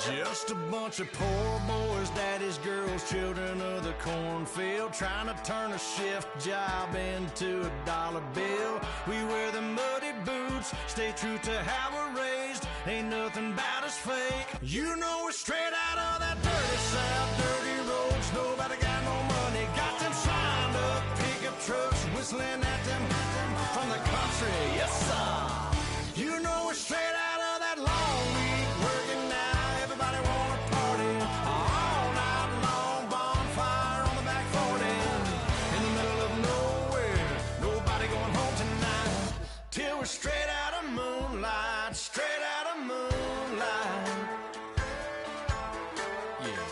Just a bunch of poor boys, daddies, girls, children of the cornfield, trying to turn a shift job into a dollar bill. We wear the muddy boots, stay true to how we're raised. Ain't nothing about us fake. You know we're straight out of that dirty South, dirty roads. Nobody got no money, got them signed up pickup trucks, whistling at them from the country. Yes, sir. You know we're straight out of that long week working now. Everybody wanna party all night long, bonfire on the back 40 in the middle of nowhere. Nobody going home tonight till we're straight out of moonlight, straight out of moonlight. Yeah.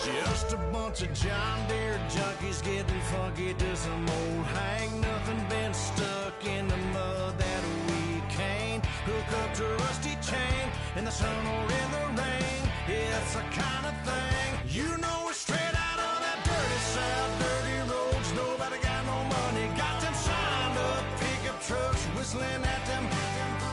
Just a bunch of John Deere junkies getting funky to some old Hank. Nothing been stuck in the mud that we can't hook up to a rusty chain in the sun or in the rain. Yeah, it's the kind of thing. You know we're straight out of that dirty South, dirty roads. Nobody got no money, got them signed up pickup trucks, whistling at them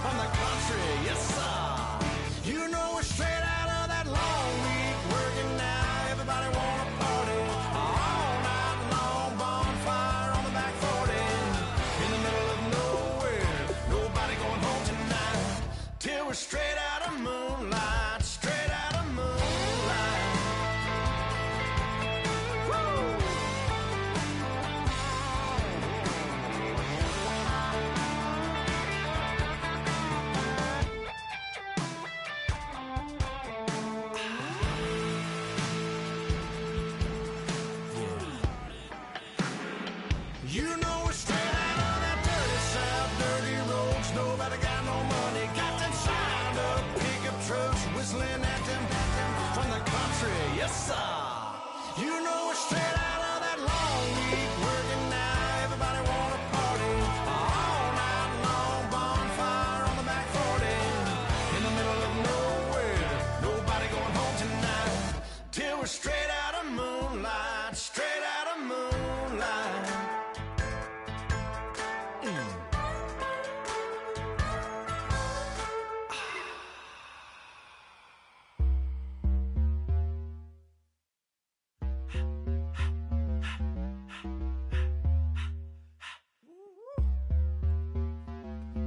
from the country. Yes, sir. You know we're straight out of that long week working now. Everybody wanna party all night long, bonfire on the back 40 in the middle of nowhere. Nobody going home tonight till we're straight out of moonlight, straight out of moonlight. Woo! You know we're straight out of that dirty South, dirty roads. Nobody got no money, got them signed up pickup trucks, whistling at them from the country. Yes, sir. You know we're straight out of that long week working now. Everybody wanna party all night long, bonfire on the back 40 in the middle of nowhere. Nobody going home tonight till we're straight out of moonlight, straight out of moonlight.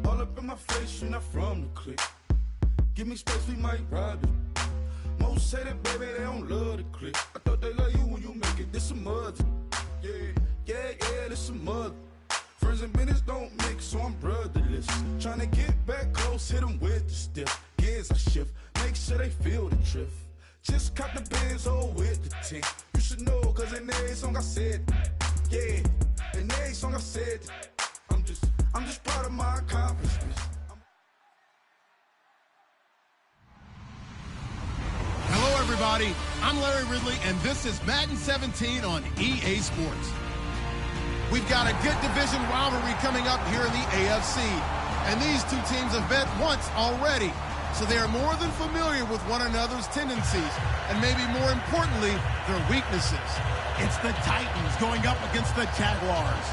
All up in my face, you're not from the clique. Give me space, we might ride it. Most say that, baby, they don't love the clique. I thought they love you when you make it. This some mud. Yeah, this some mud. Friends and business don't mix, so I'm brotherless. Trying to get back close, hit them with the stiff. Gears I shift, make sure they feel the drift. Just cop the Benz, oh, with the tint. You should know, cause in every song I said, yeah, in every song I said, I'm just proud of my accomplishments. Hello, everybody. I'm Larry Ridley, and this is Madden 17 on EA Sports. We've got a good division rivalry coming up here in the AFC, and these two teams have met once already, so they are more than familiar with one another's tendencies, and maybe more importantly, their weaknesses. It's the Titans going up against the Jaguars.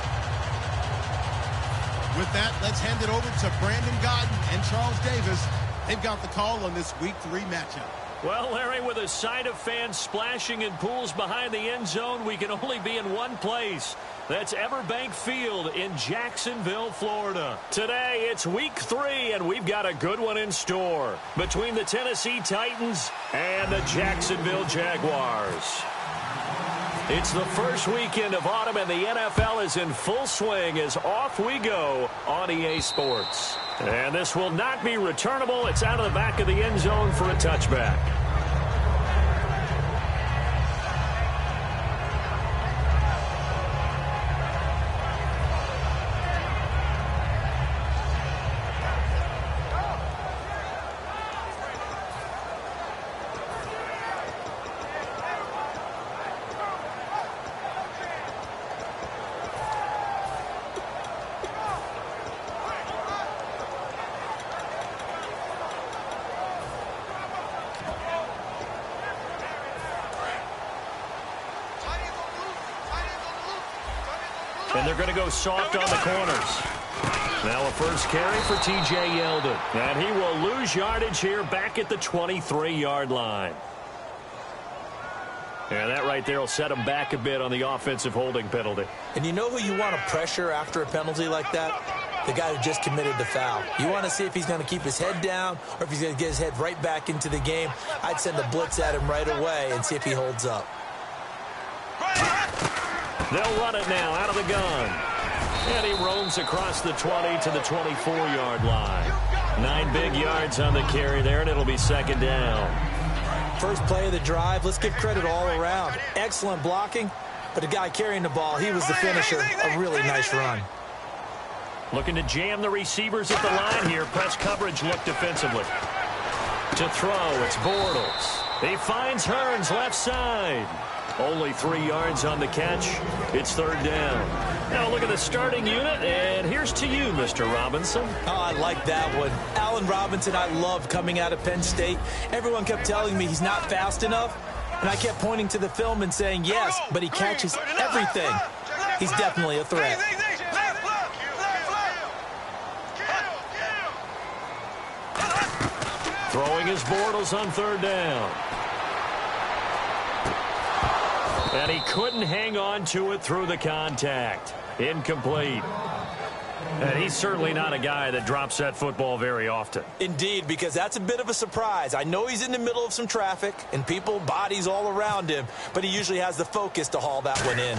With that, let's hand it over to Brandon Godden and Charles Davis. They've got the call on this Week 3 matchup. Well, Larry, with a sight of fans splashing in pools behind the end zone, we can only be in one place. That's Everbank Field in Jacksonville, Florida. Today, it's Week 3, and we've got a good one in store between the Tennessee Titans and the Jacksonville Jaguars. It's the first weekend of autumn, and the NFL is in full swing as off we go on EA Sports. And this will not be returnable. It's out of the back of the end zone for a touchback. And they're going to go soft on the corners. Now a first carry for T.J. Yeldon. And he will lose yardage here back at the 23-yard line. And that right there will set him back a bit on the offensive holding penalty. And you know who you want to pressure after a penalty like that? The guy who just committed the foul. You want to see if he's going to keep his head down or if he's going to get his head right back into the game. I'd send a blitz at him right away and see if he holds up. They'll run it now out of the gun. And he roams across the 20 to the 24-yard line. 9 big yards on the carry there, and it'll be second down. First play of the drive, let's give credit all around. Excellent blocking, but the guy carrying the ball, he was the finisher. A really nice run. Looking to jam the receivers at the line here. Press coverage look defensively. To throw, it's Bortles. He finds Hearns left side. Only 3 yards on the catch. It's third down. Now look at the starting unit, and here's to you, Mr. Robinson. Oh, I like that one. Allen Robinson, I loved coming out of Penn State. Everyone kept telling me he's not fast enough, and I kept pointing to the film and saying yes, but he catches everything. He's definitely a threat. Throwing his Bortles on third down. And he couldn't hang on to it through the contact. Incomplete. And he's certainly not a guy that drops that football very often. Indeed, because that's a bit of a surprise. I know he's in the middle of some traffic and people, bodies all around him, but he usually has the focus to haul that one in.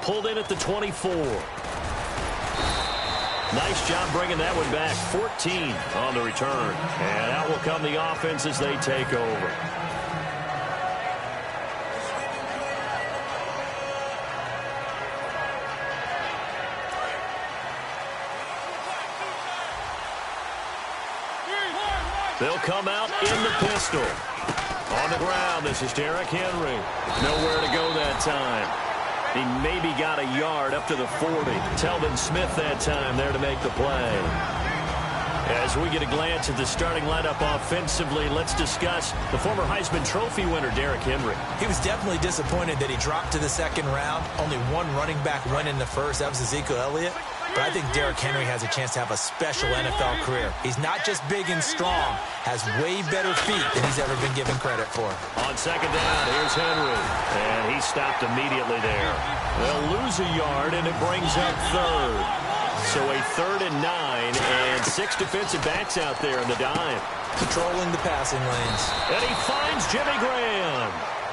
Pulled in at the 24. Nice job bringing that one back. 14 on the return. And out will come the offense as they take over. They'll come out in the pistol. On the ground, this is Derrick Henry. Nowhere to go that time. He maybe got a yard up to the 40. Telvin Smith that time there to make the play. As we get a glance at the starting lineup offensively, let's discuss the former Heisman Trophy winner, Derrick Henry. He was definitely disappointed that he dropped to the second round. Only one running back went in the first. That was Ezekiel Elliott. But I think Derrick Henry has a chance to have a special NFL career. He's not just big and strong, has way better feet than he's ever been given credit for. On second down, here's Henry. And he stopped immediately there. They'll lose a yard, and it brings up third. So a 3rd and 9, and 6 defensive backs out there in the dime. Controlling the passing lanes. And he finds Jimmy Graham.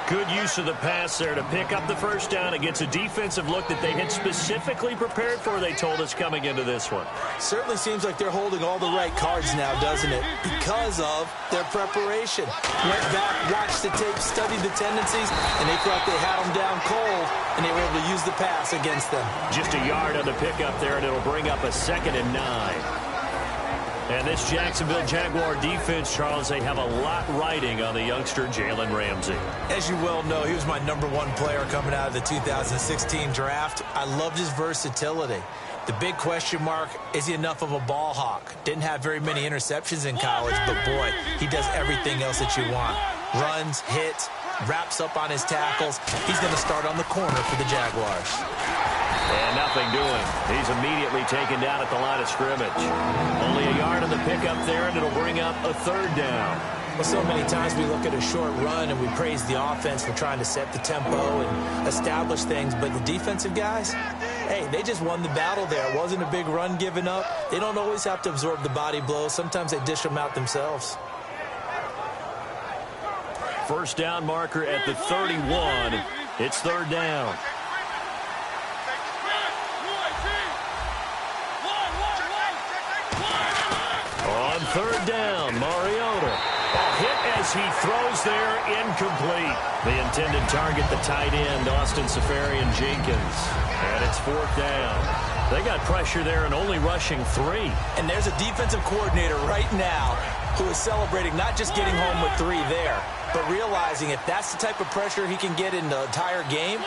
Good use of the pass there to pick up the first down against a defensive look that they had specifically prepared for, they told us, coming into this one. Certainly seems like they're holding all the right cards now, doesn't it? Because of their preparation. Went back, watched the tape, studied the tendencies, and they thought they had them down cold, and they were able to use the pass against them. Just a yard on the pickup there, and it'll bring up a 2nd and 9. And this Jacksonville Jaguar defense, Charles, they have a lot riding on the youngster Jalen Ramsey. As you well know, he was my #1 player coming out of the 2016 draft. I loved his versatility. The big question mark, is he enough of a ball hawk? Didn't have very many interceptions in college, but boy, he does everything else that you want. Runs, hits, wraps up on his tackles. He's going to start on the corner for the Jaguars. And nothing doing. He's immediately taken down at the line of scrimmage. Only a yard on the pickup there, and it'll bring up a 3rd down. Well, so many times we look at a short run and we praise the offense for trying to set the tempo and establish things, but the defensive guys, hey, they just won the battle there. It wasn't a big run given up. They don't always have to absorb the body blows. Sometimes they dish them out themselves. First down marker at the 31. It's 3rd down. On 3rd down, Mariota. A hit as he throws there, incomplete. The intended target, the tight end, Austin Seferian-Jenkins. And it's 4th down. They got pressure there and only rushing 3. And there's a defensive coordinator right now who is celebrating not just getting home with 3 there, but realizing if that's the type of pressure he can get in the entire game,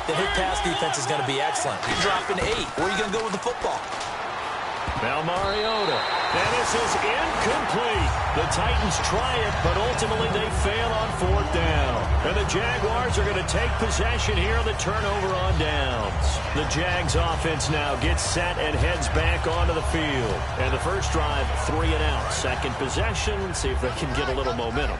then his pass defense is going to be excellent. You're dropping 8. Where are you going to go with the football? Now Mariota. And this is incomplete. The Titans try it, but ultimately they fail on 4th down. And the Jaguars are going to take possession here on the turnover on downs. The Jags offense now gets set and heads back onto the field. And the first drive, 3 and out. Second possession, let's see if they can get a little momentum.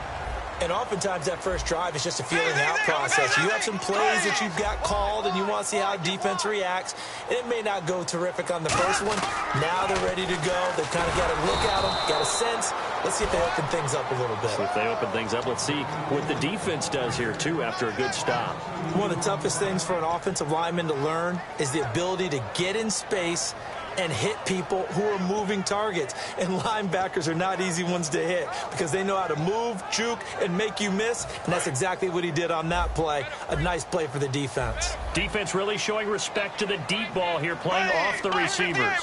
And oftentimes that first drive is just a feeling out process. You have some plays that you've got called and you want to see how defense reacts. And it may not go terrific on the first one. Now they're ready to go. They've kind of got a look at them, got a sense. Let's see if they open things up a little bit. See if they open things up. Let's see what the defense does here, too, after a good stop. One of the toughest things for an offensive lineman to learn is the ability to get in space and hit people who are moving targets. And linebackers are not easy ones to hit because they know how to move, juke, and make you miss. And that's exactly what he did on that play. A nice play for the defense. Defense really showing respect to the deep ball here, playing off the receivers.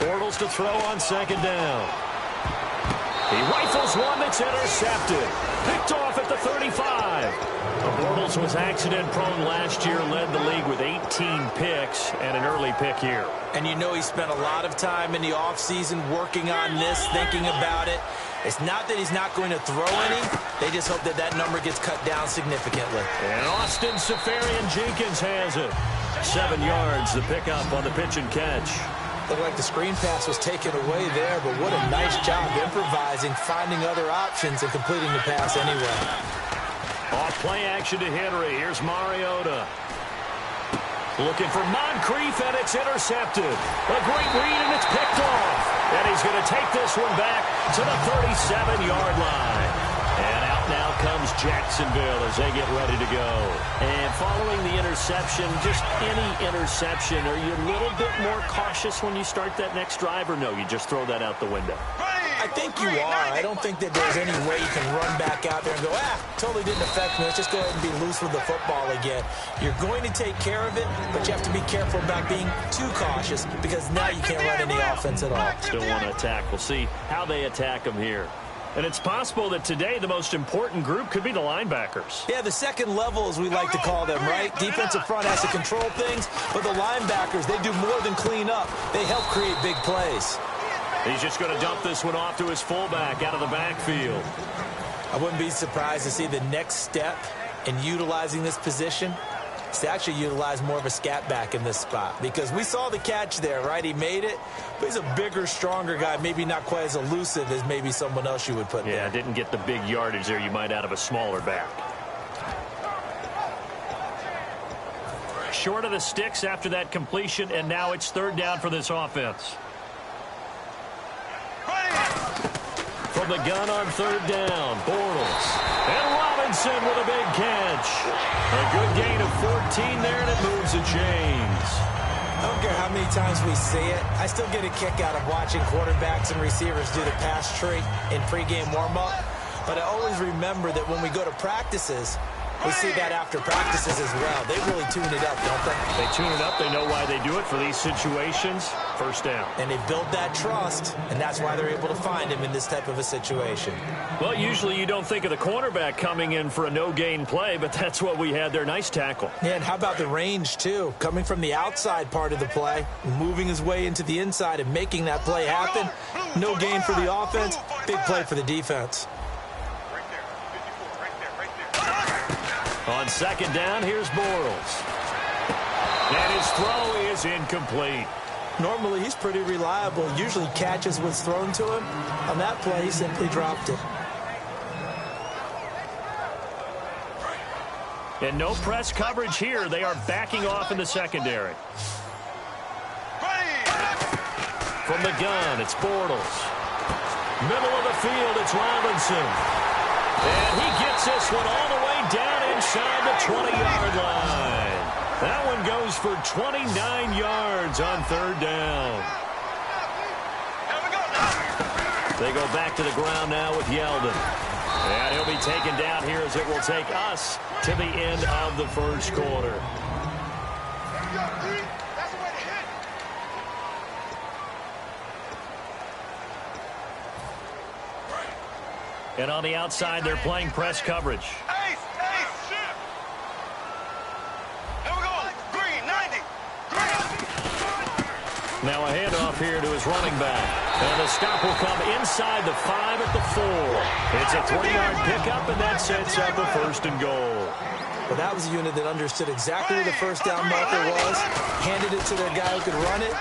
Bortles to throw on 2nd down. He rifles one that's intercepted. Picked off at the 35. Bortles was accident-prone last year, led the league with 18 picks and an early pick here. And you know he spent a lot of time in the offseason working on this, thinking about it. It's not that he's not going to throw any. They just hope that that number gets cut down significantly. And Austin Seferian-Jenkins has it. 7 yards, the pickup on the pitch and catch. Looked like the screen pass was taken away there, but what a nice job improvising, finding other options, and completing the pass anyway. Off play action to Henry. Here's Mariota. Looking for Moncrief, and it's intercepted. A great read, and it's picked off. And he's going to take this one back to the 37-yard line. And out now comes Jacksonville as they get ready to go. And following the interception, just any interception, are you a little bit more cautious when you start that next drive, or no, you just throw that out the window? I think you are. I don't think that there's any way you can run back out there and go, totally didn't affect me. Let's just go ahead and be loose with the football again. You're going to take care of it, but you have to be careful about being too cautious because now you can't run any offense at all. Still want to attack. We'll see how they attack them here. And it's possible that today the most important group could be the linebackers. Yeah, the second level, as we like to call them, right? Defensive front has to control things, but the linebackers, they do more than clean up. They help create big plays. He's just going to dump this one off to his fullback out of the backfield. I wouldn't be surprised to see the next step in utilizing this position is to actually utilize more of a scat back in this spot. Because we saw the catch there, right? He made it, but he's a bigger, stronger guy, maybe not quite as elusive as maybe someone else you would put there. Yeah, didn't get the big yardage there you might out of a smaller back. Short of the sticks after that completion, and now it's 3rd down for this offense. From the gun on 3rd down, Bortles. And Robinson with a big catch. A good gain of 14 there, and it moves the chains. I don't care how many times we see it. I still get a kick out of watching quarterbacks and receivers do the pass tree in pregame warm-up. But I always remember that when we go to practices, we see that after practices as well. They really tune it up, don't they? They tune it up. They know why they do it for these situations. 1st down. And they build that trust, and that's why they're able to find him in this type of a situation. Well, usually you don't think of the cornerback coming in for a no-gain play, but that's what we had there. Nice tackle. Yeah, and how about the range, too? Coming from the outside part of the play, moving his way into the inside and making that play happen. No gain for the offense, big play for the defense. On 2nd down, here's Bortles. And his throw is incomplete. Normally, he's pretty reliable. Usually catches what's thrown to him. On that play, he simply dropped it. And no press coverage here. They are backing off in the secondary. From the gun, it's Bortles. Middle of the field, it's Robinson. And he gets this one all the way down inside the 20-yard line. That one goes for 29 yards on 3rd down. They go back to the ground now with Yeldon. And he'll be taken down here as it will take us to the end of the 1st quarter. And on the outside, they're playing press coverage. Now a handoff here to his running back. And the stop will come inside the 5 at the 4. It's a 3-yard pickup, and that sets up a 1st and goal. Well, that was a unit that understood exactly where the first down marker was, handed it to their guy who could run it,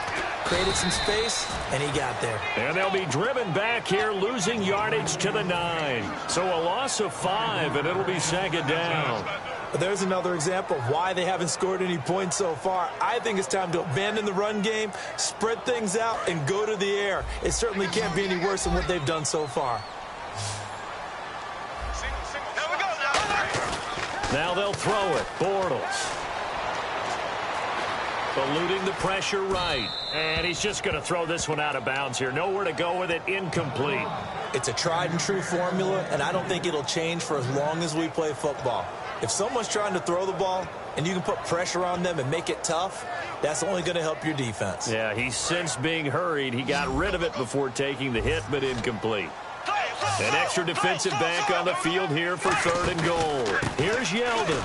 created some space, and he got there. And they'll be driven back here, losing yardage to the 9. So a loss of 5, and it'll be 2nd down. But there's another example of why they haven't scored any points so far. I think it's time to abandon the run game, spread things out, and go to the air. It certainly can't be any worse than what they've done so far. Now they'll throw it. Bortles. Eluding the pressure right. And he's just going to throw this one out of bounds here. Nowhere to go with it. Incomplete. It's a tried and true formula, and I don't think it'll change for as long as we play football. If someone's trying to throw the ball and you can put pressure on them and make it tough, that's only going to help your defense. Yeah, he's since being hurried. He got rid of it before taking the hit, but incomplete. An extra defensive back on the field here for 3rd and goal. Here's Yeldon.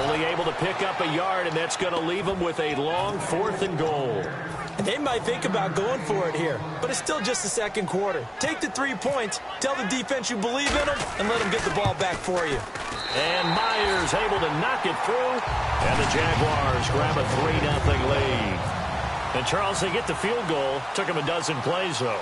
Only able to pick up a yard, and that's going to leave him with a long 4th and goal. They might think about going for it here, but it's still just the 2nd quarter. Take the 3 points, tell the defense you believe in them, and let them get the ball back for you. And Myers able to knock it through, and the Jaguars grab a 3-0 lead. And Charles, they get the field goal. Took them a dozen plays, though.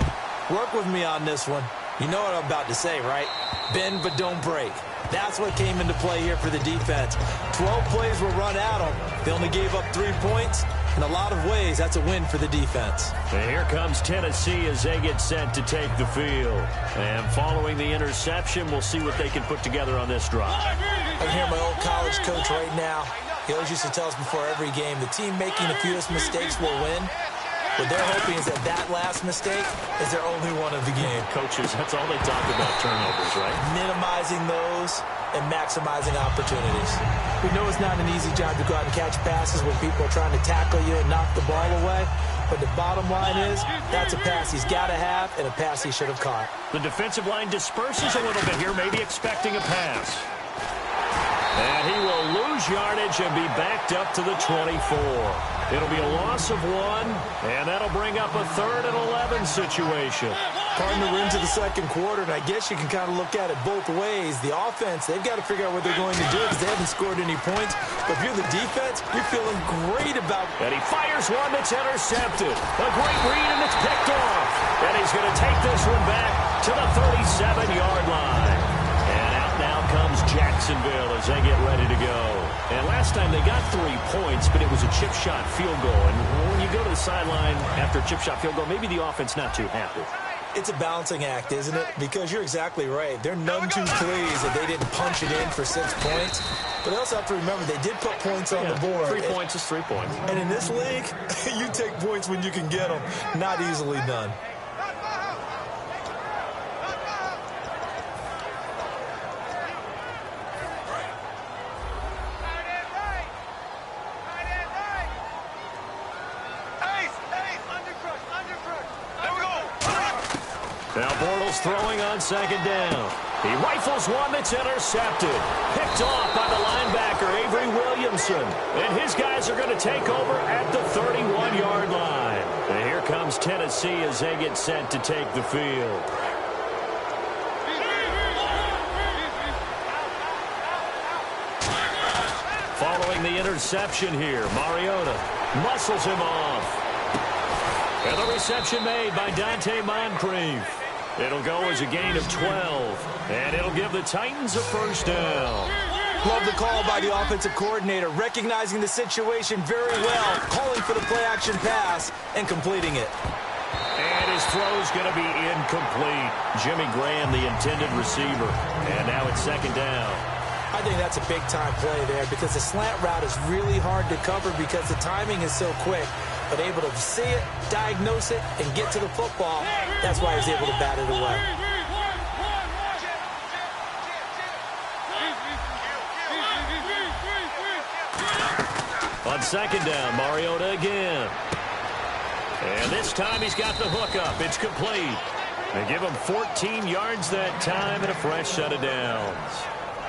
Work with me on this one. You know what I'm about to say, right? Bend but don't break. That's what came into play here for the defense. 12 plays were run at them. They only gave up 3 points. In a lot of ways, that's a win for the defense. And here comes Tennessee as they get set to take the field. And following the interception, we'll see what they can put together on this drive. I can hear my old college coach right now. He always used to tell us before every game, the team making the fewest mistakes will win. What they're hoping is that that last mistake is their only one of the game. Coaches, that's all they talk about, turnovers, right? Minimizing those and maximizing opportunities. We know it's not an easy job to go out and catch passes when people are trying to tackle you and knock the ball away. But the bottom line is, that's a pass he's got to have and a pass he should have caught. The defensive line disperses a little bit here, maybe expecting a pass. And he will lose yardage and be backed up to the 24. It'll be a loss of 1, and that'll bring up a 3rd and 11 situation. Partner, we're into the 2nd quarter, and I guess you can kind of look at it both ways. The offense, they've got to figure out what they're going to do because they haven't scored any points. But if you're the defense, you're feeling great about it. And he fires one that's intercepted. A great read, and it's picked off. And he's going to take this one back to the 37-yard line. And out now comes Jacksonville as they get ready to go. And last time they got 3 points, but it was a chip shot field goal. And when you go to the sideline after a chip shot field goal, maybe the offense not too happy. It's a balancing act, isn't it? Because you're exactly right. They're none too pleased that they didn't punch it in for 6 points. But they also have to remember they did put points on the board. 3 points is 3 points. And in this league, you take points when you can get them. Not easily done. Now Bortles throwing on 2nd down. He rifles one that's intercepted. Picked off by the linebacker, Avery Williamson. And his guys are going to take over at the 31-yard line. And here comes Tennessee as they get set to take the field. Following the interception here, Mariota muscles him off. And the reception made by Dante Moncrief. It'll go as a gain of 12, and it'll give the Titans a 1st down. Love the call by the offensive coordinator, recognizing the situation very well, calling for the play-action pass, and completing it. And his throw's going to be incomplete. Jimmy Graham, the intended receiver. And now it's 2nd down. I think that's a big-time play there because the slant route is really hard to cover because the timing is so quick. But able to see it, diagnose it, and get to the football, that's why he's able to bat it away. On 2nd down, Mariota again. And this time he's got the hook up. It's complete. They give him 14 yards that time and a fresh set of downs.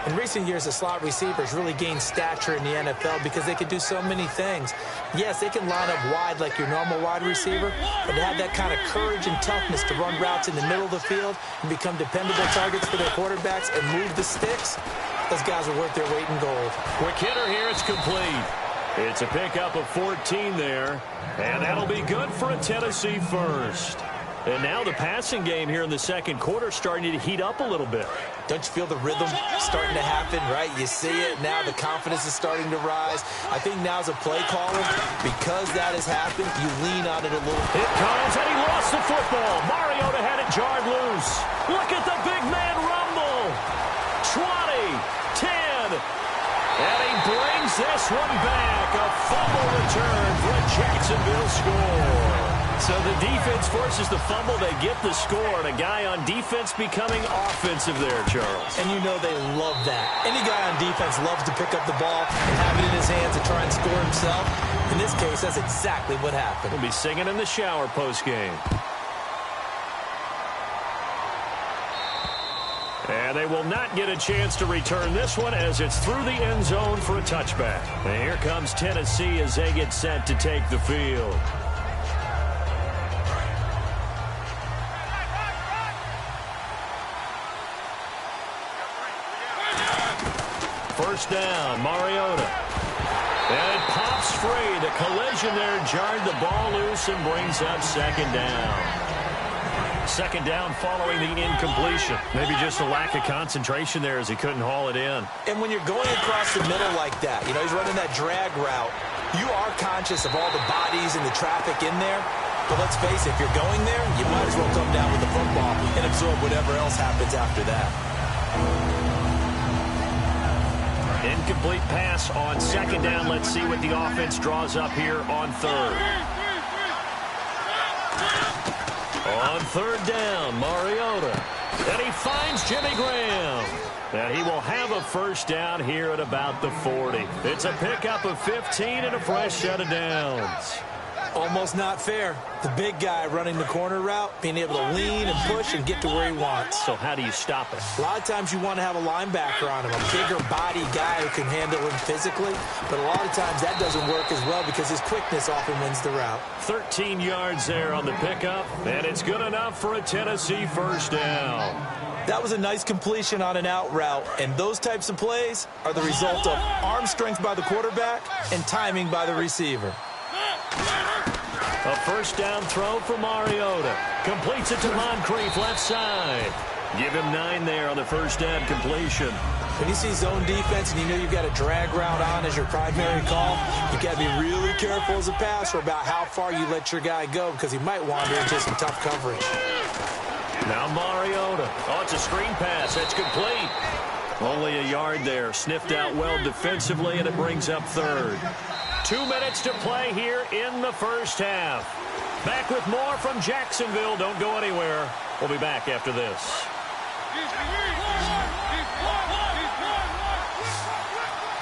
In recent years, the slot receivers really gained stature in the NFL because they can do so many things. Yes, they can line up wide like your normal wide receiver, but to have that kind of courage and toughness to run routes in the middle of the field and become dependable targets for their quarterbacks and move the sticks, those guys are worth their weight in gold. Quick hitter here, it's complete. It's a pickup of 14 there, and that'll be good for a Tennessee first. And now the passing game here in the second quarter starting to heat up a little bit. Don't you feel the rhythm starting to happen, right? You see it now. The confidence is starting to rise. I think now as a play caller, because that has happened, you lean on it a little. It comes, and he lost the football. Mariota had it jarred loose. Look at the big man rumble. 20, 10, and he brings this one back. A fumble return for a Jacksonville score. So the defense forces the fumble. They get the score, and a guy on defense becoming offensive there, Charles. And you know they love that. Any guy on defense loves to pick up the ball and have it in his hands to try and score himself. In this case, that's exactly what happened. He'll be singing in the shower postgame. And they will not get a chance to return this one as it's through the end zone for a touchback. And here comes Tennessee as they get set to take the field. First down, Mariota. And it pops free. The collision there jarred the ball loose and brings up second down. Second down following the incompletion. Maybe just a lack of concentration there as he couldn't haul it in. And when you're going across the middle like that, you know, he's running that drag route, you are conscious of all the bodies and the traffic in there. But let's face it, if you're going there, you might as well come down with the football and absorb whatever else happens after that. Incomplete pass on second down. Let's see what the offense draws up here on third. On third down, Mariota. And he finds Jimmy Graham. And he will have a first down here at about the 40. It's a pickup of 15 and a fresh set of downs. Almost not fair. The big guy running the corner route, being able to lean and push and get to where he wants. So how do you stop it? A lot of times you want to have a linebacker on him, a bigger body guy who can handle him physically. But a lot of times that doesn't work as well because his quickness often wins the route. 13 yards there on the pickup, and it's good enough for a Tennessee first down. That was a nice completion on an out route, and those types of plays are the result of arm strength by the quarterback and timing by the receiver. A first down throw for Mariota. Completes it to Moncrief, left side. Give him 9 there on the first down completion. When you see zone defense and you know you've got a drag route on as your primary call, you've got to be really careful as a passer about how far you let your guy go because he might wander into some tough coverage. Now Mariota. Oh, it's a screen pass. That's complete. Only a yard there. Sniffed out well defensively, and it brings up third. 2 minutes to play here in the first half. Back with more from Jacksonville. Don't go anywhere. We'll be back after this.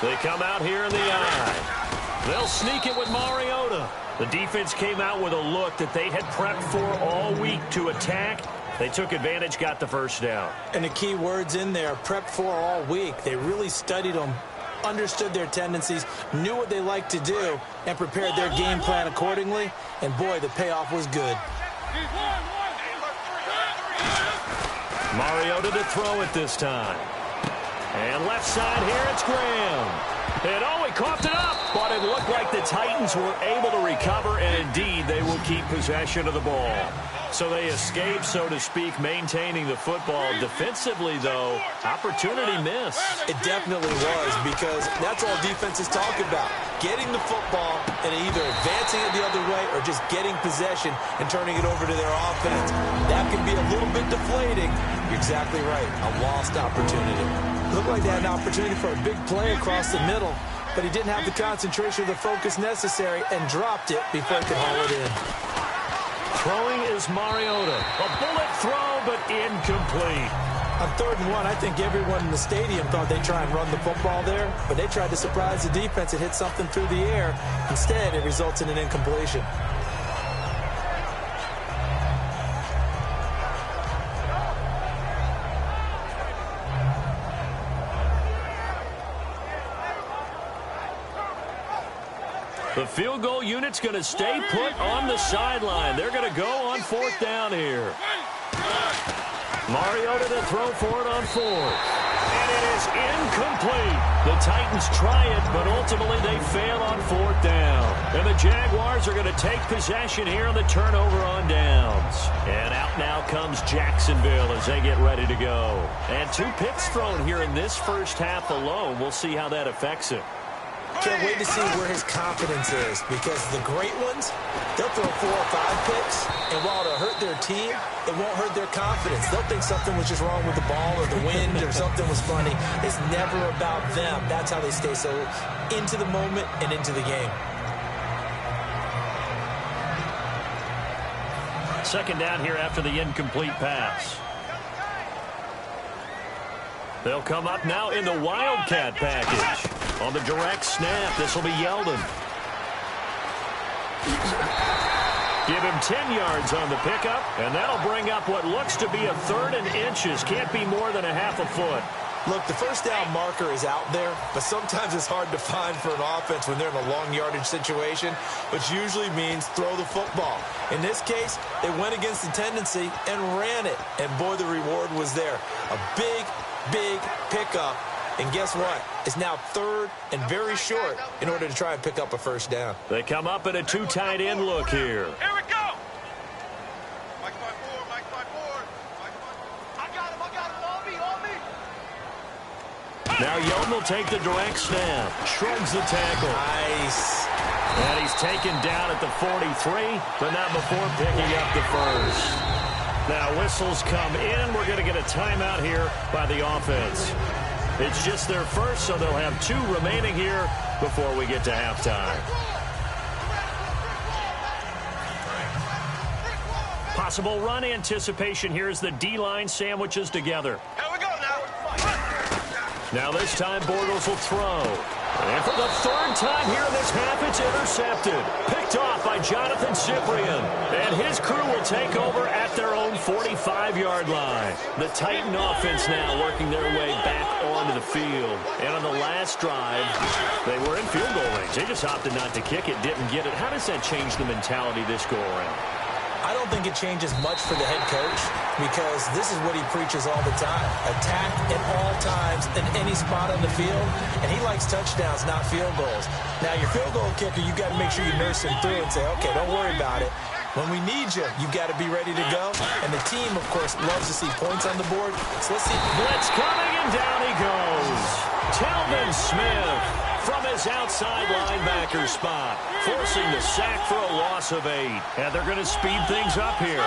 They come out here in the eye. They'll sneak it with Mariota. The defense came out with a look that they had prepped for all week to attack. They took advantage, got the first down. And the key words in there, prepped for all week. They really studied them, understood their tendencies, knew what they liked to do, and prepared their game plan accordingly. And, boy, the payoff was good. Mariota to throw it this time. And left side here, it's Graham. And, oh, he coughed it up. But it looked like the Titans were able to recover, and, indeed, they will keep possession of the ball. So they escape, so to speak, maintaining the football. Defensively, though, opportunity missed. It definitely was, because that's all defenses talk about. Getting the football and either advancing it the other way or just getting possession and turning it over to their offense. That can be a little bit deflating. You're exactly right. A lost opportunity. Looked like they had an opportunity for a big play across the middle, but he didn't have the concentration or the focus necessary and dropped it before he could haul it in. Throwing is Mariota. A bullet throw, but incomplete. On 3rd and 1, I think everyone in the stadium thought they'd try and run the football there, but they tried to surprise the defense and hit something through the air. Instead, it results in an incompletion. The field goal unit's going to stay put on the sideline. They're going to go on 4th down here. Mariota to throw for it on 4th. And it is incomplete. The Titans try it, but ultimately they fail on 4th down. And the Jaguars are going to take possession here on the turnover on downs. And out now comes Jacksonville as they get ready to go. And 2 picks thrown here in this first half alone. We'll see how that affects him. Can't wait to see where his confidence is, because the great ones, they'll throw 4 or 5 picks, and while it'll hurt their team, it won't hurt their confidence. They'll think something was just wrong with the ball or the wind or something was funny. It's never about them. That's how they stay so into the moment and into the game. 2nd down here after the incomplete pass. They'll come up now in the Wildcat package. On the direct snap, this will be Yeldon. Give him 10 yards on the pickup, and that'll bring up what looks to be a 3rd and inches. Can't be more than a half a foot. Look, the first down marker is out there, but sometimes it's hard to find for an offense when they're in a long yardage situation, which usually means throw the football. In this case, they went against the tendency and ran it, and boy, the reward was there. A big pickup. And guess what? It's now 3rd and very short in order to try and pick up a 1st down. They come up in a 2 tight end look here. Here we go. Mike 5-4, Mike 5-4. I got him, on me. Now Yeldon will take the direct snap. Shrugs the tackle. Nice. And he's taken down at the 43, but not before picking up the 1st. Now whistles come in. We're going to get a timeout here by the offense. It's just their 1st, so they'll have 2 remaining here before we get to halftime. Possible run anticipation here as the D-line sandwiches together. Here we go now. Now this time Bortles will throw. And for the 3rd time here in this half, it's intercepted. Picked off by Jonathan Cyprien. And his crew will take over at their own 45-yard line. The Titan offense now working their way back onto the field. And on the last drive, they were in field goal range. They just opted not to kick it, didn't get it. How does that change the mentality this go-around? I don't think it changes much for the head coach, because this is what he preaches all the time. Attack at all times in any spot on the field, and he likes touchdowns, not field goals. Now, your field goal kicker, you got to make sure you nurse him through and say, okay, don't worry about it. When we need you, you got to be ready to go. And the team, of course, loves to see points on the board. So let's see. Blitz coming, and down he goes. Talvin Smith from his outside linebacker spot, forcing the sack for a loss of 8. And they're going to speed things up here.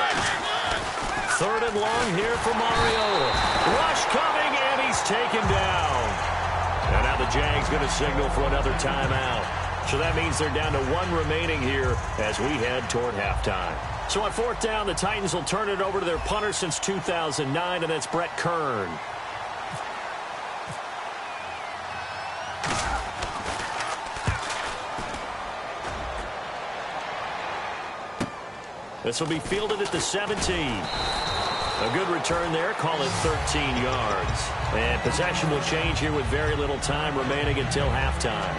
3rd and long here for Mariota. Rush coming, and he's taken down. And now the Jags going to signal for another timeout. So that means they're down to 1 remaining here as we head toward halftime. So on 4th down, the Titans will turn it over to their punter since 2009, and that's Brett Kern. This will be fielded at the 17. A good return there. Call it 13 yards. And possession will change here with very little time remaining until halftime.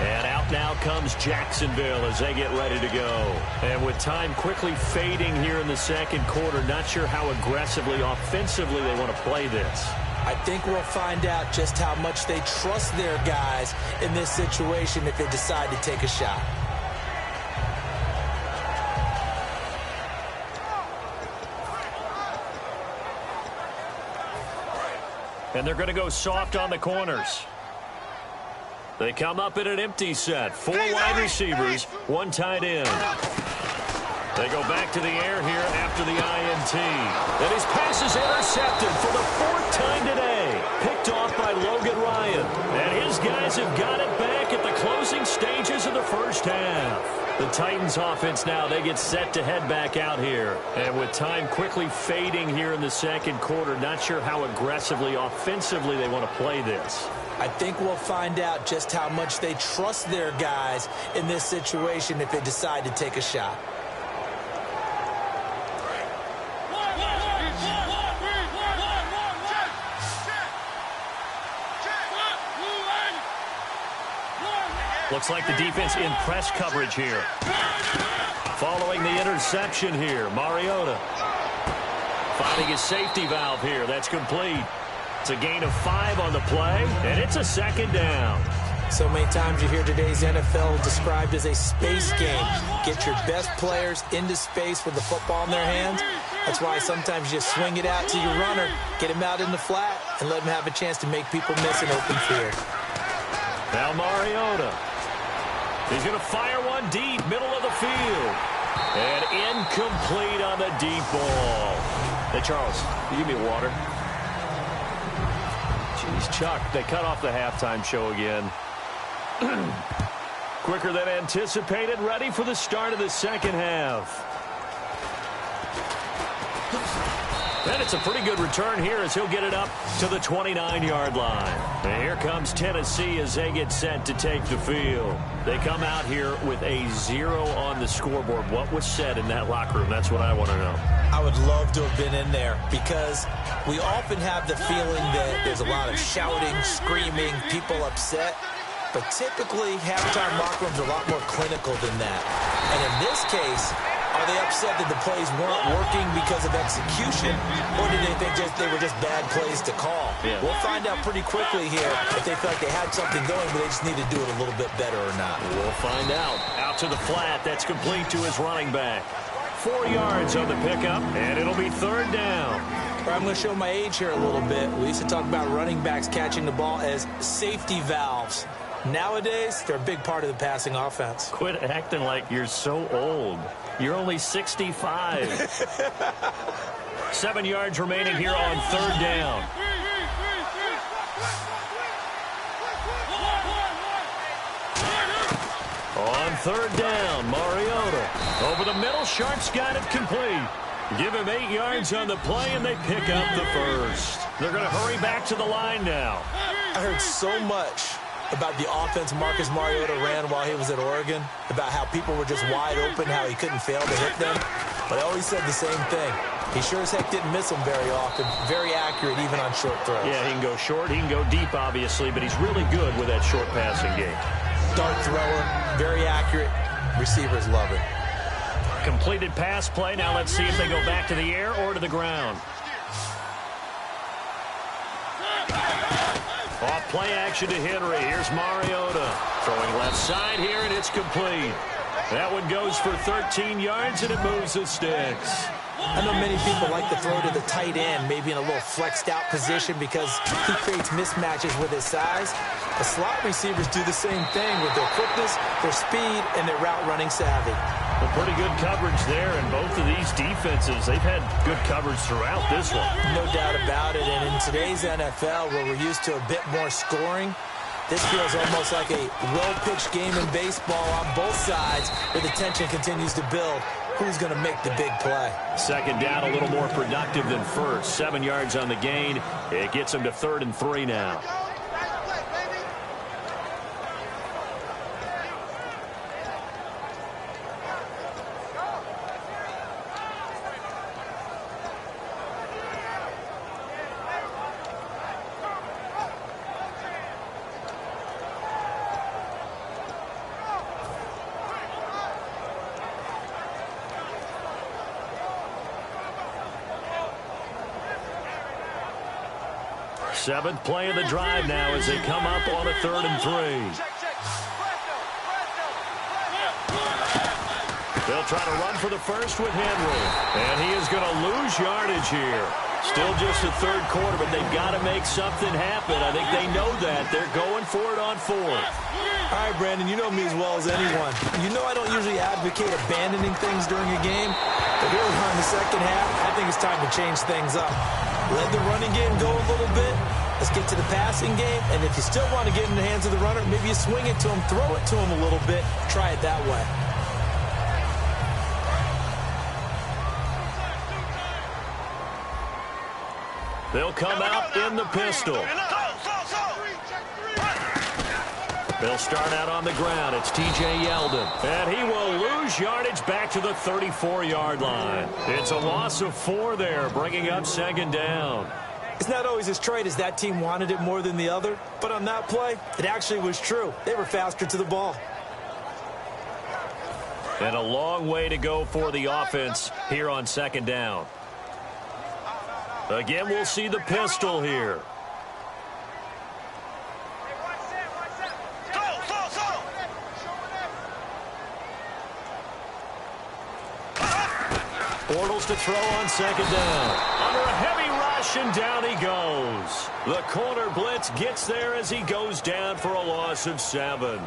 And out now comes Jacksonville as they get ready to go. And with time quickly fading here in the 2nd quarter, not sure how aggressively, offensively they want to play this. I think we'll find out just how much they trust their guys in this situation if they decide to take a shot. And they're going to go soft on the corners. They come up in an empty set. 4 wide receivers, 1 tight end. They go back to the air here after the INT. And his pass is intercepted for the 4th time today. Picked off by Logan Ryan. And his guys have got it back at the closing stages of the first half. The Titans offense now, they get set to head back out here. And with time quickly fading here in the 2nd quarter, not sure how aggressively, offensively they want to play this. I think we'll find out just how much they trust their guys in this situation if they decide to take a shot. Looks like the defense in press coverage here. Following the interception here, Mariota finding his safety valve here. That's complete. It's a gain of 5 on the play, and it's a second down. So many times you hear today's NFL described as a space game. Get your best players into space with the football in their hands. That's why sometimes you just swing it out to your runner, get him out in the flat, and let him have a chance to make people miss an open field. Now Mariota. He's going to fire one deep, middle of the field. And incomplete on the deep ball. Hey, Charles, you give me water? Jeez, Chuck, they cut off the halftime show again. Quicker than anticipated, ready for the start of the second half. And it's a pretty good return here as he'll get it up to the 29-yard line. And here comes Tennessee as they get set to take the field. They come out here with a 0 on the scoreboard. What was said in that locker room? That's what I want to know. I would love to have been in there because we often have the feeling that there's a lot of shouting, screaming, people upset. But typically, halftime locker rooms are a lot more clinical than that. And in this case, are they upset that the plays weren't working because of execution, or did they think they were just bad plays to call? Yeah. We'll find out pretty quickly here if they feel like they had something going, but they just need to do it a little bit better or not. We'll find out. Out to the flat. That's complete to his running back. 4 yards on the pickup, and it'll be third down. I'm going to show my age here a little bit. We used to talk about running backs catching the ball as safety valves. Nowadays, they're a big part of the passing offense. Quit acting like you're so old. You're only 65. 7 yards remaining here on third down. On third down, Mariota. Over the middle, Sharp's got it complete. Give him 8 yards on the play, and they pick up the first. They're going to hurry back to the line now. I heard so much about the offense Marcus Mariota ran while he was at Oregon, about how people were just wide open, how he couldn't fail to hit them. But I always said the same thing. He sure as heck didn't miss them very often. Very accurate even on short throws. Yeah, he can go short, he can go deep, obviously, but he's really good with that short passing game. Dart thrower, very accurate. Receivers love it. Completed pass play. Now let's see if they go back to the air or to the ground. Off play action to Henry. Here's Mariota. Throwing left side here, and it's complete. That one goes for 13 yards, and it moves the sticks. I know many people like to throw to the tight end, maybe in a little flexed out position because he creates mismatches with his size. The slot receivers do the same thing with their quickness, their speed, and their route running savvy. Well, pretty good coverage there, and both of these defenses, they've had good coverage throughout this one. No doubt about it, and in today's NFL, where we're used to a bit more scoring, this feels almost like a well-pitched game in baseball on both sides, where the tension continues to build. Who's going to make the big play? Second down, a little more productive than first. 7 yards on the gain. It gets him to 3rd and 3 now. Seventh play of the drive now as they come up on a 3rd and 3. They'll try to run for the first with Henry. And he is going to lose yardage here. Still just the third quarter, but they've got to make something happen. I think they know that. They're going for it on 4th. All right, Brandon, you know me as well as anyone. You know I don't usually advocate abandoning things during a game. But here we are in the second half. I think it's time to change things up. Let the running game go a little bit. Let's get to the passing game. And if you still want to get in the hands of the runner, maybe you swing it to him, throw it to him a little bit. Try it that way. They'll come out in the pistol. They'll start out on the ground. It's T.J. Yeldon. And he will lose yardage back to the 34-yard line. It's a loss of 4 there, bringing up second down. It's not always as trite as that team wanted it more than the other, but on that play, it actually was true. They were faster to the ball. And a long way to go for the offense here on second down. Again, we'll see the pistol here. Bortles to throw on second down. Under a heavy rush, and down he goes. The corner blitz gets there as he goes down for a loss of 7.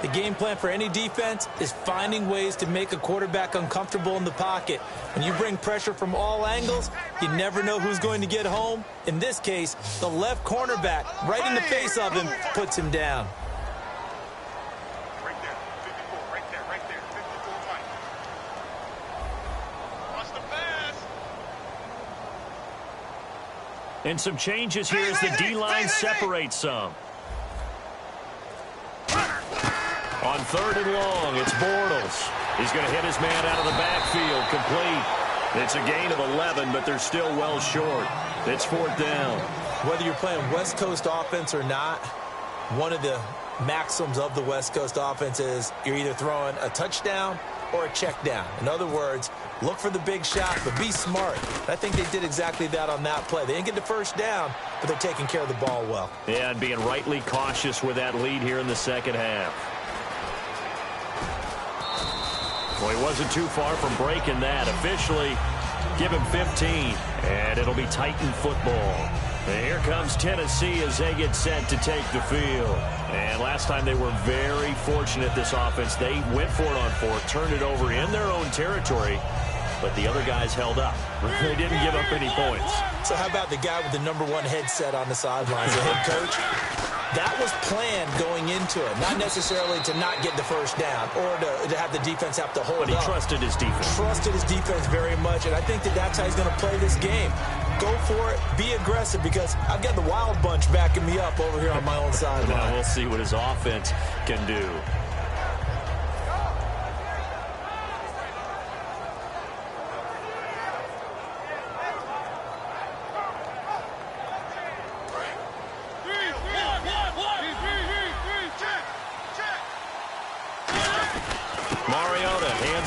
The game plan for any defense is finding ways to make a quarterback uncomfortable in the pocket. When you bring pressure from all angles, you never know who's going to get home. In this case, the left cornerback, right in the face of him, puts him down. Right there, 54, right there, 54 right. Watch the pass. And some changes here as the D-line separates some. On 3rd and long, it's Bortles. He's going to hit his man out of the backfield, complete. It's a gain of 11, but they're still well short. It's 4th down. Whether you're playing West Coast offense or not, one of the maxims of the West Coast offense is you're either throwing a touchdown or a check down. In other words, look for the big shot, but be smart. I think they did exactly that on that play. They didn't get the first down, but they're taking care of the ball well. Yeah, and being rightly cautious with that lead here in the second half. Well, he wasn't too far from breaking that. Officially, give him 15, and it'll be Titan football. And here comes Tennessee as they get set to take the field. And last time they were very fortunate, this offense. They went for it on 4th, turned it over in their own territory, but the other guys held up. They didn't give up any points. So how about the guy with the #1 headset on the sidelines, the head coach? That was planned going into it, not necessarily to not get the first down or to have the defense have to hold up. But he trusted his defense. Trusted his defense very much, and I think that's how he's going to play this game. Go for it, be aggressive, because I've got the Wild Bunch backing me up over here on my own sideline. Now we'll see what his offense can do.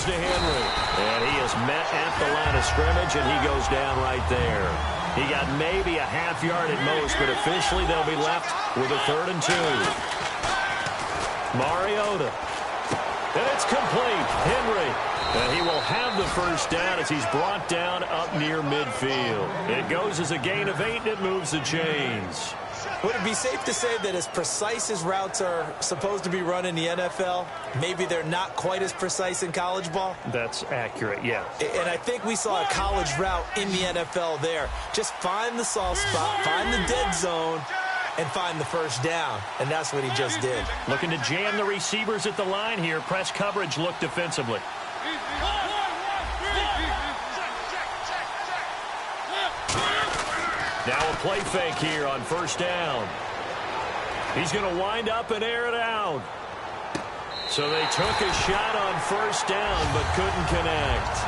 To Henry, and he is met at the line of scrimmage, and he goes down right there. He got maybe a half yard at most, but officially they'll be left with a 3rd and 2. Mariota, and it's complete. Henry, and he will have the first down as he's brought down up near midfield. It goes as a gain of 8, and it moves the chains. Would it be safe to say that as precise as routes are supposed to be run in the NFL, maybe they're not quite as precise in college ball? That's accurate, yeah. And I think we saw a college route in the NFL there. Just find the soft spot, find the dead zone, and find the first down. And that's what he just did. Looking to jam the receivers at the line here. Press coverage look defensively. Now a play fake here on 1st down. He's going to wind up and air it out. So they took a shot on 1st down but couldn't connect.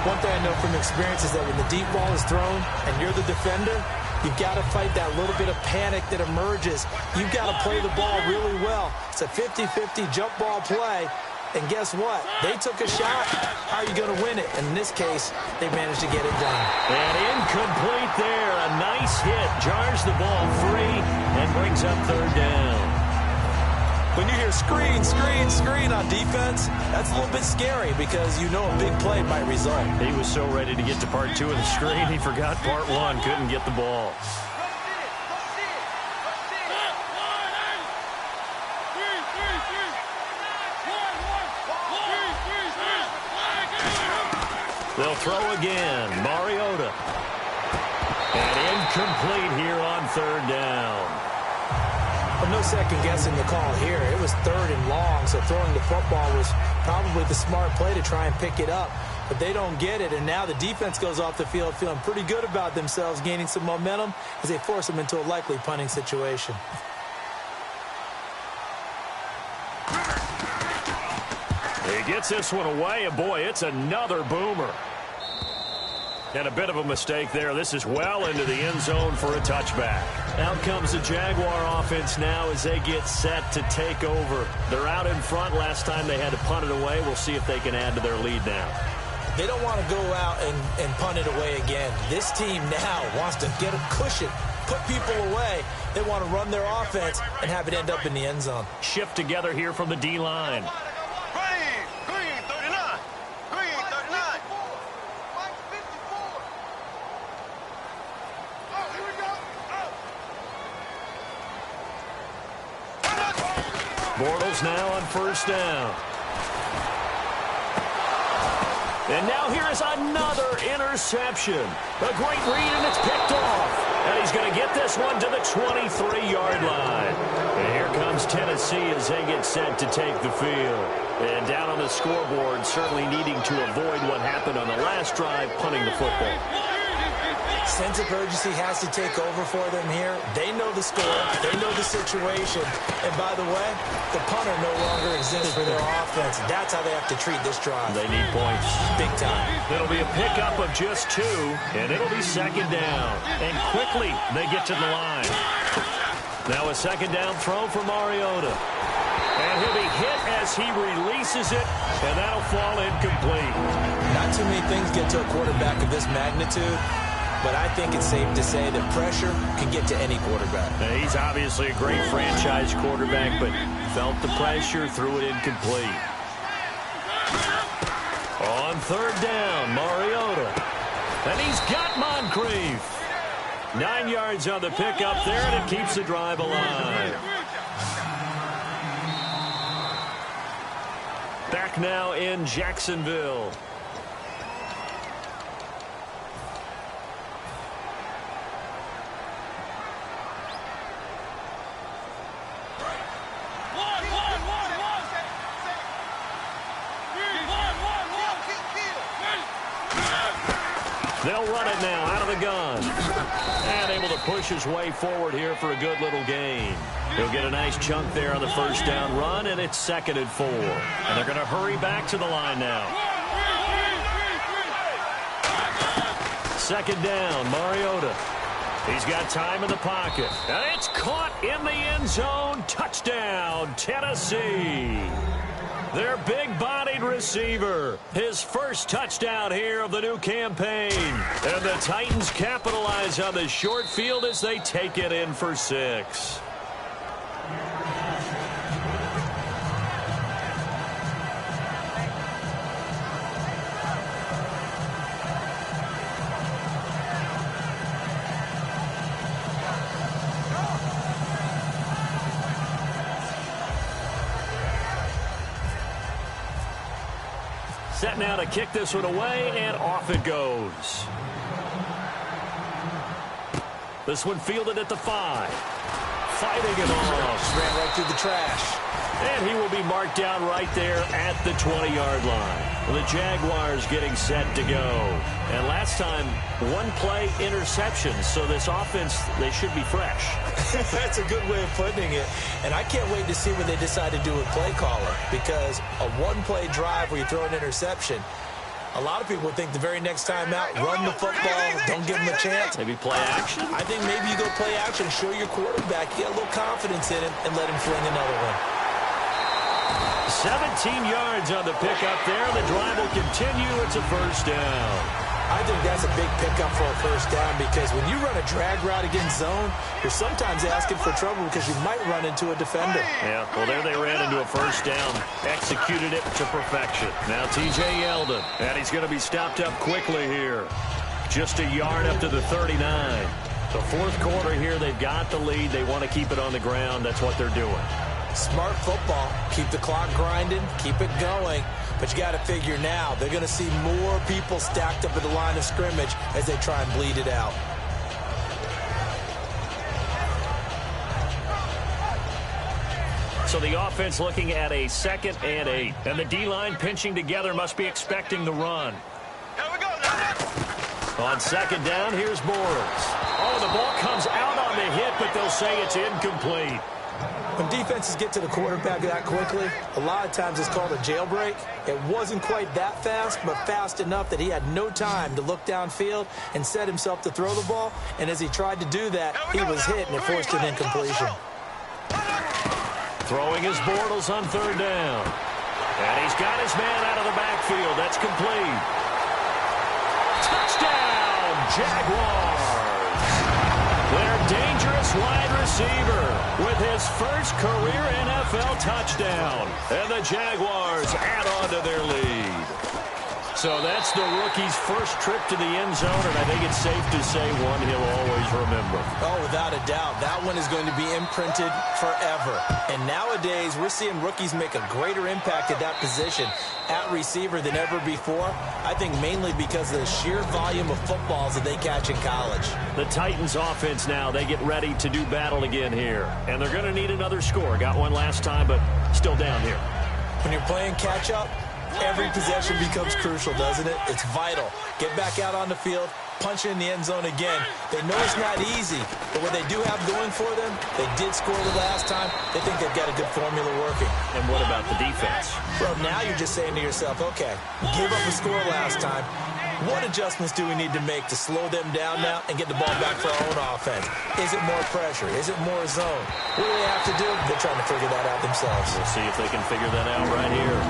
One thing I know from experience is that when the deep ball is thrown and you're the defender, you've got to fight that little bit of panic that emerges. You've got to play the ball really well. It's a 50-50 jump ball play. And guess what? They took a shot. How are you going to win it? And in this case, they managed to get it done. And incomplete there. A nice hit. Jars the ball free and brings up 3rd down. When you hear screen, screen, screen on defense, that's a little bit scary because you know a big play might result. He was so ready to get to part 2 of the screen, he forgot part 1. Couldn't get the ball. They'll throw again. Mariota. And incomplete here on 3rd down. Well, no second guessing the call here. It was 3rd and long, so throwing the football was probably the smart play to try and pick it up. But they don't get it, and now the defense goes off the field feeling pretty good about themselves, gaining some momentum as they force them into a likely punting situation. He gets this one away, and boy, it's another boomer. And a bit of a mistake there. This is well into the end zone for a touchback. Out comes the Jaguar offense now as they get set to take over. They're out in front. Last time they had to punt it away. We'll see if they can add to their lead now. They don't want to go out and punt it away again. This team now wants to get a cushion, put people away. They want to run their offense and have it end up in the end zone. Shift together here from the D-line. Green, 39. Green, 39. Oh, here we go. Bortles now on first down. And now here is another interception. A great read, and it's picked off. And he's going to get this one to the 23-yard line. And here comes Tennessee as they get set to take the field. And down on the scoreboard, certainly needing to avoid what happened on the last drive, punting the football. Sense of urgency has to take over for them here. They know the score. They know the situation. And by the way, the punter no longer exists for their offense. That's how they have to treat this drive. They need points. Big time. It'll be a pickup of just 2, and it'll be second down. And quickly, they get to the line. Now a second down throw for Mariota. And he'll be hit as he releases it, and that'll fall incomplete. Not too many things get to a quarterback of this magnitude, but I think it's safe to say that pressure can get to any quarterback. Now, he's obviously a great franchise quarterback, but felt the pressure, threw it incomplete. On third down, Mariota. And he's got Moncrief. 9 yards on the pickup there, and it keeps the drive alive. Back now in Jacksonville. They'll run it now out of the gun. And able to push his way forward here for a good little gain. He'll get a nice chunk there on the first down run, and it's 2nd and 4. And they're going to hurry back to the line now. Second down, Mariota. He's got time in the pocket. And it's caught in the end zone. Touchdown, Tennessee. Their big-bodied receiver. His first touchdown here of the new campaign. And the Titans capitalize on the short field as they take it in for 6. Set now to kick this one away, and off it goes. This one fielded at the 5. Fighting it off. Ran right through the trash. And he will be marked down right there at the 20-yard line. The Jaguars getting set to go. And last time, 1-play interception. So this offense, they should be fresh. That's a good way of putting it. And I can't wait to see when they decide to do a play caller. Because a 1-play drive where you throw an interception, a lot of people think the very next time out, run the football, don't give them a chance. Maybe play action? I think maybe you go play action, show your quarterback, get a little confidence in him, and let him fling another one. 17 yards on the pickup there. The drive will continue. It's a first down. I think that's a big pickup for a first down because when you run a drag route against zone, you're sometimes asking for trouble because you might run into a defender. Yeah, well, there they ran into a first down. Executed it to perfection. Now T.J. Yeldon, and he's going to be stopped up quickly here. Just a yard up to the 39. The fourth quarter here, they've got the lead. They want to keep it on the ground. That's what they're doing. Smart football. Keep the clock grinding. Keep it going. But you got to figure now, they're going to see more people stacked up at the line of scrimmage as they try and bleed it out. So the offense looking at a 2nd and 8. And the D-line pinching together must be expecting the run. Here we go. On second down, here's Bortles. Oh, the ball comes out on the hit, but they'll say it's incomplete. When defenses get to the quarterback that quickly, a lot of times it's called a jailbreak. It wasn't quite that fast, but fast enough that he had no time to look downfield and set himself to throw the ball. And as he tried to do that, he was hit, and it forced an incompletion. Throwing his Bortles on third down. And he's got his man out of the backfield. That's complete. Touchdown, Jaguars. Their dangerous wide receiver with his first career NFL touchdown. And the Jaguars add on to their lead. So that's the rookie's first trip to the end zone, and I think it's safe to say one he'll always remember. Oh, without a doubt. That one is going to be imprinted forever. And nowadays, we're seeing rookies make a greater impact at that position at receiver than ever before. I think mainly because of the sheer volume of footballs that they catch in college. The Titans offense now, they get ready to do battle again here. And they're going to need another score. Got one last time, but still down here. When you're playing catch-up, every possession becomes crucial, doesn't it? It's vital. Get back out on the field, punch in the end zone again. They know it's not easy, but what they do have going for them, they did score the last time. They think they've got a good formula working. And what about the defense? Well, now you're just saying to yourself, okay, give up a score last time. What adjustments do we need to make to slow them down now and get the ball back for our own offense? Is it more pressure? Is it more zone? What do they have to do? They're trying to figure that out themselves. We'll see if they can figure that out right here.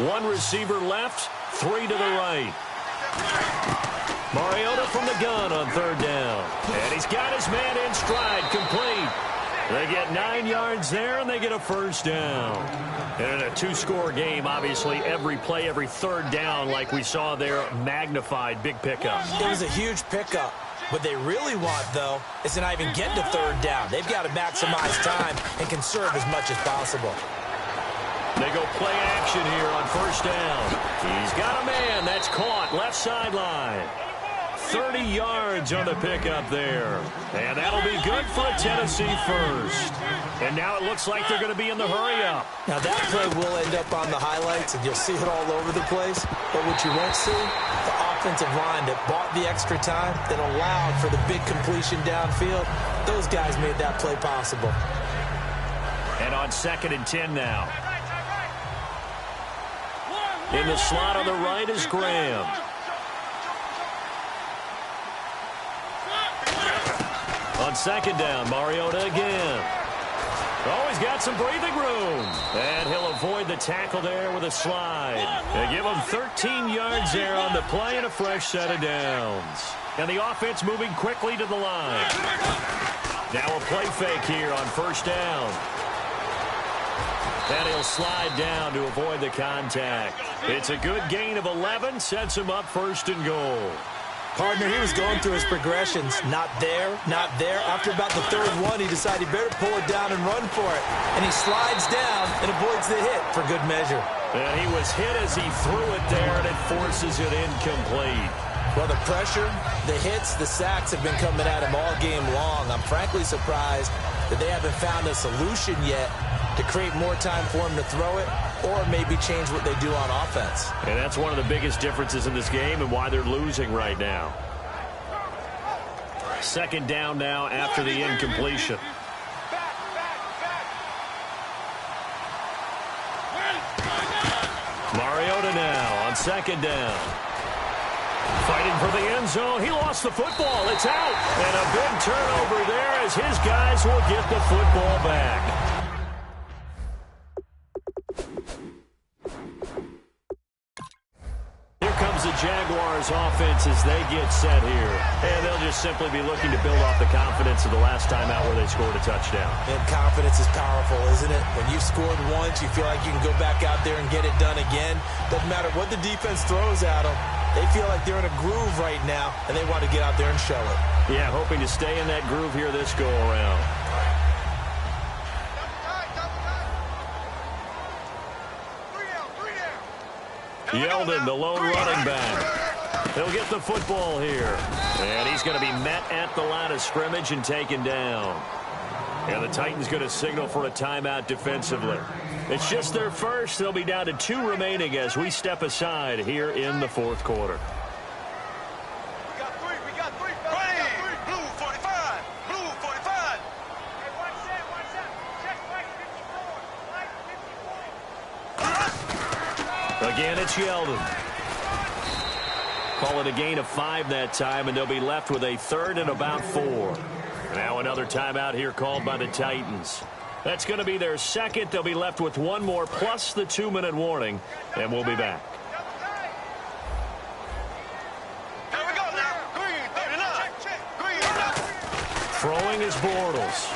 One receiver left, three to the right. Mariota from the gun on third down. And he's got his man in stride, complete. They get 9 yards there, and they get a first down. And in a two-score game, obviously, every play, every third down, like we saw there, magnified, big pickup. It was a huge pickup. What they really want, though, is to not even get to third down. They've got to maximize time and conserve as much as possible. They go play action here on first down. He's got a man that's caught left sideline. 30 yards on the pickup there. And that'll be good for a Tennessee first. And now it looks like they're going to be in the hurry-up. Now that play will end up on the highlights, and you'll see it all over the place. But what you won't see, the offensive line that bought the extra time, that allowed for the big completion downfield, those guys made that play possible. And on 2nd and 10 now. In the slot on the right is Graham. On 2nd down, Mariota again. Oh, he's got some breathing room. And he'll avoid the tackle there with a slide. They give him 13 yards there on the play and a fresh set of downs. And the offense moving quickly to the line. Now a play fake here on first down. And he'll slide down to avoid the contact. It's a good gain of 11, sets him up 1st and goal. Partner, he was going through his progressions. Not there, not there. After about the third one, he decided he better pull it down and run for it. And he slides down and avoids the hit for good measure. And he was hit as he threw it there, and it forces it incomplete. Well, the pressure, the hits, the sacks have been coming at him all game long. I'm frankly surprised that they haven't found a solution yet to create more time for him to throw it, or maybe change what they do on offense. And that's one of the biggest differences in this game and why they're losing right now. 2nd down now after the incompletion. Mariota now on 2nd down. Fighting for the end zone. He lost the football. It's out. And a big turnover there as his guys will get the football back. The Jaguars offense as they get set here. And they'll just simply be looking to build off the confidence of the last time out where they scored a touchdown. And confidence is powerful, isn't it? When you've scored once, you feel like you can go back out there and get it done again. Doesn't matter what the defense throws at them. They feel like they're in a groove right now, and they want to get out there and show it. Yeah, hoping to stay in that groove here this go-around. Yeldon, the lone running back. He'll get the football here. And he's going to be met at the line of scrimmage and taken down. And the Titans going to signal for a timeout defensively. It's just their first. They'll be down to 2 remaining as we step aside here in the fourth quarter. We got three. Blue 45. Blue 45. Hey, watch that. Check white 54. Again, it's Yeldon. Call it a gain of 5 that time, and they'll be left with a third and about 4. Now another timeout here called by the Titans. That's going to be their second. They'll be left with 1 more plus the 2-minute warning, and we'll be back. Here we go now. Green 39. Green. Throwing is Bortles.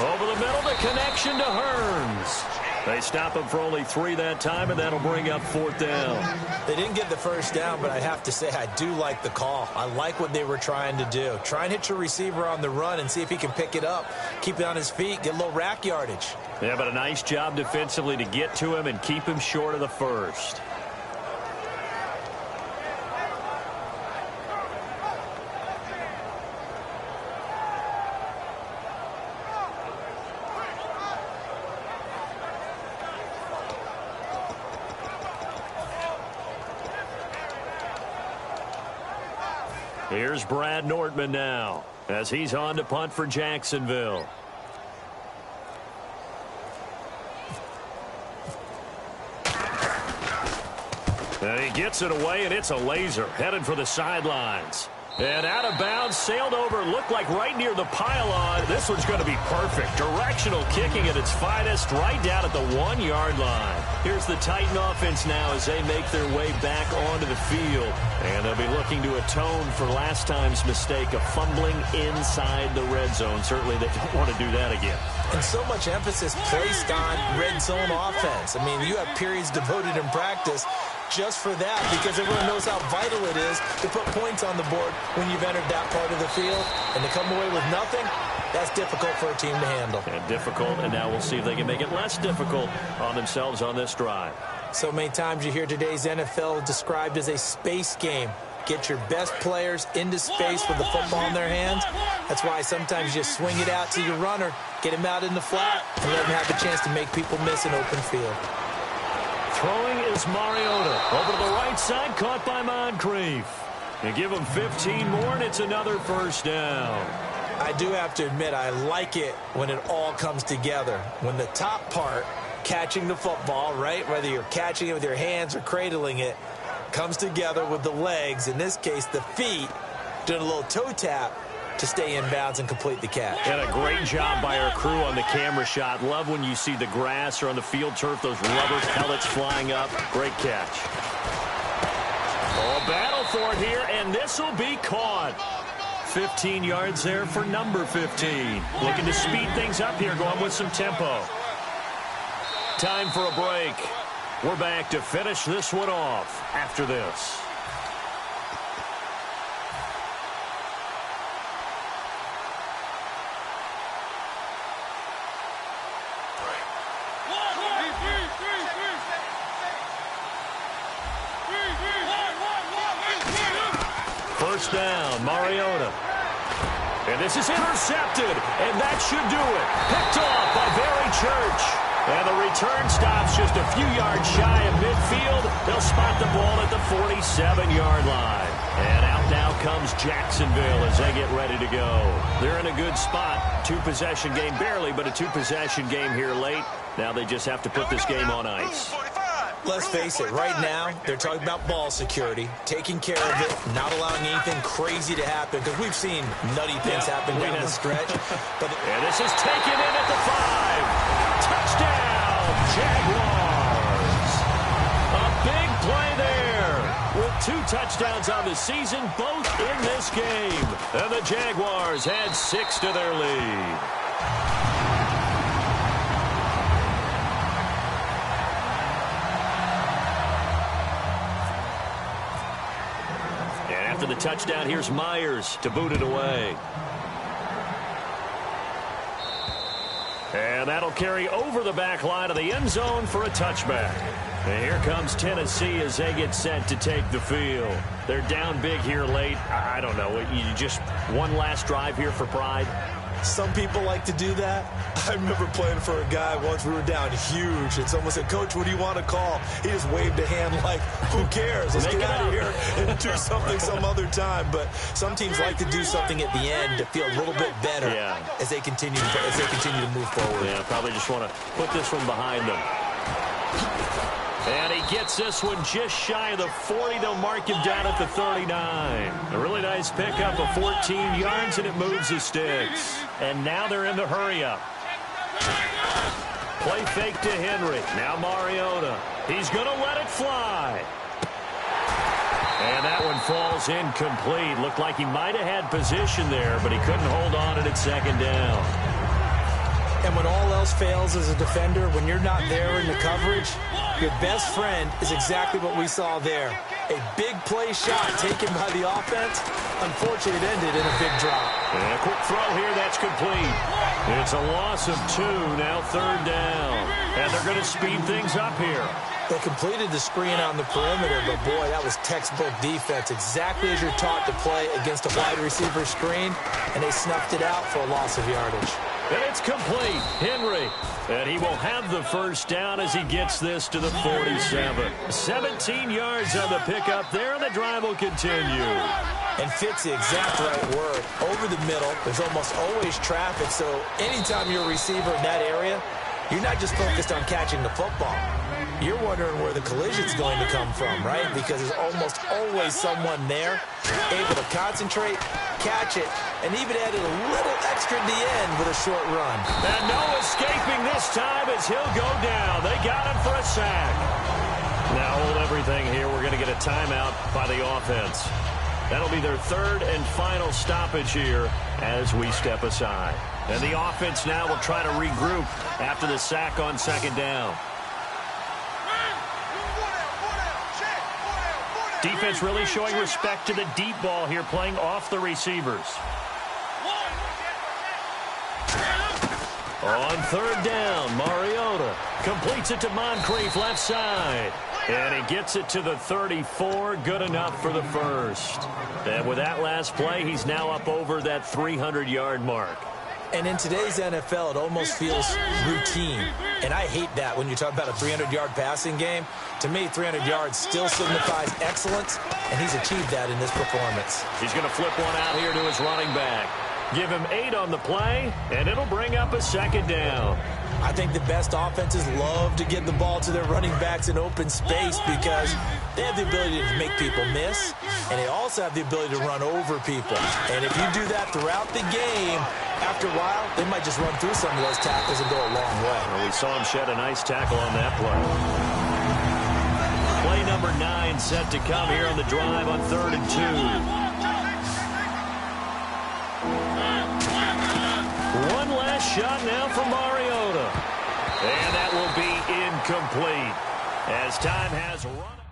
Over the middle, the connection to Hearns. They stop him for only 3 that time, and that'll bring up 4th down. They didn't get the first down, but I have to say I do like the call. I like what they were trying to do. Try and hit your receiver on the run and see if he can pick it up, keep it on his feet, get a little rack yardage. Yeah, but a nice job defensively to get to him and keep him short of the first. Here's Brad Nortman now as he's on to punt for Jacksonville. And he gets it away, and it's a laser headed for the sidelines. And out of bounds, sailed over, looked like right near the pylon. This one's going to be perfect. Directional kicking at its finest, right down at the 1-yard line. Here's the Titan offense now as they make their way back onto the field. And they'll be looking to atone for last time's mistake of fumbling inside the red zone. Certainly they don't want to do that again. And so much emphasis placed on red zone offense. I mean, you have periods devoted in practice just for that, because everyone knows how vital it is to put points on the board when you've entered that part of the field. And to come away with nothing, that's difficult for a team to handle. And difficult, and now we'll see if they can make it less difficult on themselves on this drive. So many times you hear today's NFL described as a space game. Get your best players into space with the football in their hands. That's why sometimes you swing it out to your runner, get him out in the flat, and let him have the chance to make people miss an open field. Throwing is Mariota. Over to the right side, caught by Moncrief. You give him 15 more, and it's another first down. I do have to admit, I like it when it all comes together. When the top part, catching the football, right, whether you're catching it with your hands or cradling it, comes together with the legs, in this case the feet, doing a little toe tap to stay in bounds and complete the catch. And a great job by our crew on the camera shot. Love when you see the grass or on the field turf, those rubber pellets flying up. Great catch. Oh, battle for it here, and this will be caught. 15 yards there for number 15. Looking to speed things up here, going with some tempo. Time for a break. We're back to finish this one off after this. First down, Mariota. And this is intercepted, and that should do it. Picked off by Barry Church. And the return stops just a few yards shy of midfield. They'll spot the ball at the 47-yard line. And out now comes Jacksonville as they get ready to go. They're in a good spot. 2-possession game, barely, but a 2-possession game here late. Now they just have to put this game on ice. Let's face it, right now, they're talking about ball security, taking care of it, not allowing anything crazy to happen, because we've seen nutty things happen down the stretch. And this is taken in at the 5. Touchdown, Jaguars. A big play there with 2 touchdowns on the season, both in this game. And the Jaguars add 6 to their lead. After the touchdown, here's Myers to boot it away. And that'll carry over the back line of the end zone for a touchback. And here comes Tennessee as they get set to take the field. They're down big here late. I don't know. You just one last drive here for pride? Some people like to do that. I remember playing for a guy once. We were down huge, and someone said, "Coach, what do you want to call?" He just waved a hand like, "Who cares? Let's get out of here and do something some other time." But some teams like to do something at the end to feel a little bit better as they continue to move forward. Yeah, probably just want to put this one behind them. And he gets this one just shy of the 40. They'll mark him down at the 39. A really nice pickup of 14 yards, and it moves the sticks. And now they're in the hurry-up. Play fake to Henry. Now Mariota. He's going to let it fly. And that one falls incomplete. Looked like he might have had position there, but he couldn't hold on at second down. And when all else fails as a defender, when you're not there in the coverage, your best friend is exactly what we saw there. A big play shot taken by the offense. Unfortunately, it ended in a big drop. And a quick throw here, that's complete. It's a loss of 2, now third down. And they're going to speed things up here. They completed the screen on the perimeter, but boy, that was textbook defense. Exactly as you're taught to play against a wide receiver screen, and they snuffed it out for a loss of yardage. And it's complete. Henry. And he will have the first down as he gets this to the 47. 17 yards on the pickup there, and the drive will continue. And fits the exact right word. Over the middle, there's almost always traffic, so anytime you're a receiver in that area, you're not just focused on catching the football. You're wondering where the collision's going to come from, right? Because there's almost always someone there able to concentrate, catch it, and even added a little extra at the end with a short run. And no escaping this time as he'll go down. They got him for a sack. Now hold everything here. We're going to get a timeout by the offense. That'll be their third and final stoppage here as we step aside. And the offense now will try to regroup after the sack on second down. Defense really showing respect to the deep ball here, playing off the receivers. On third down, Mariota completes it to Moncrief left side. And he gets it to the 34, good enough for the first. And with that last play, he's now up over that 300-yard mark. And in today's NFL, it almost feels routine. And I hate that when you talk about a 300-yard passing game. To me, 300 yards still signifies excellence, and he's achieved that in this performance. He's going to flip one out here to his running back. Give him 8 on the play, and it'll bring up a second down. I think the best offenses love to get the ball to their running backs in open space because they have the ability to make people miss, and they also have the ability to run over people. And if you do that throughout the game, after a while, they might just run through some of those tackles and go a long way. Well, we saw him shed a nice tackle on that play. Play number 9 set to come here on the drive on 3rd and 2. One last shot now from Mariota. And that will be incomplete as time has run.